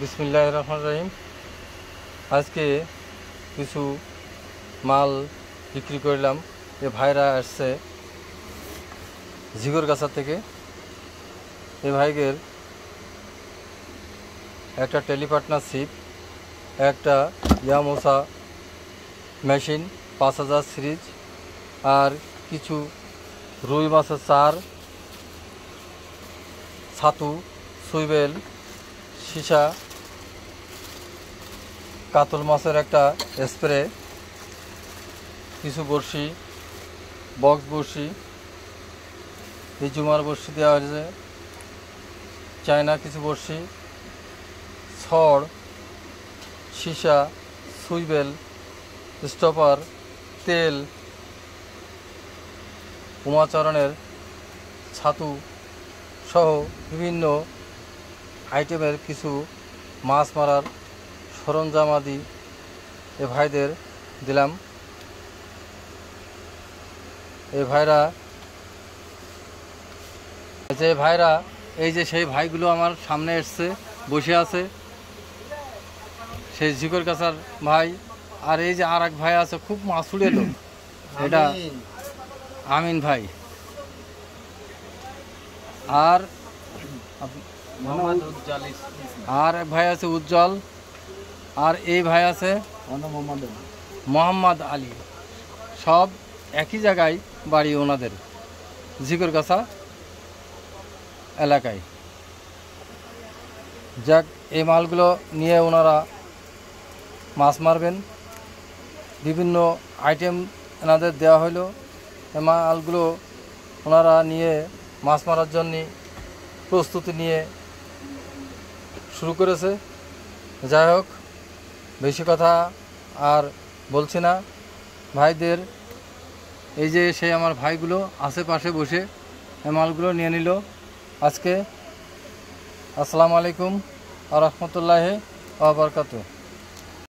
বিসমিল্লাহির রহমানির রহিম। আজকে কিছু মাল বিক্রি করলাম। এ ভাইরা আসছে ঝিগরগাছা থেকে। এ ভাইদের একটা টেলিপার্টনারশিপ, একটা ইয়ামোসা মেশিন 5000 সিরিজ, আর কিছু রুই মাছের চার, ছাতু, সুইবেল, সীসা, কাতল মাছের একটা স্প্রে, কিছু বড়শি, বক্স বড়শি, এই জুমার বড়শি দেওয়া হয়েছে, চায়না কিছু বড়শি, ছড়, সীসা, সুইবেল, স্টপার, তেল, উমাচরণের ছাতু সহ বিভিন্ন আইটেমের কিছু মাছ মারার সরঞ্জামাদি এ ভাইদের দিলাম। এই ভাইরা এই যে সেই ভাইগুলো আমার সামনে এসছে, বসে আছে, সেই ঝিগরগাছার ভাই। আর এই যে আর এক ভাই আছে, খুব মাসুড়ে লোক, এটা আমিন ভাই। আর এক ভাই আছে উজ্জ্বল, আর এই ভাই আছে মোহাম্মদ আলী। সব একই জায়গায় বাড়ি ওনাদের, ঝিগরগাছা এলাকায়। যাক, এই মালগুলো নিয়ে ওনারা মাছ মারবেন। বিভিন্ন আইটেম এনাদের দেওয়া হলো। এই মালগুলো ওনারা নিয়ে মাছ মারার জন্য প্রস্তুতি নিয়ে শুরু করেছে। যাই হোক, বেশি কথা আর বলছি না। ভাইদের এই যে সেই আমার ভাইগুলো আশেপাশে বসে এই মালগুলো নিয়ে নিল আজকে। আসসালামু আলাইকুম ওয়া রাহমাতুল্লাহি ওয়া বারাকাতুহু।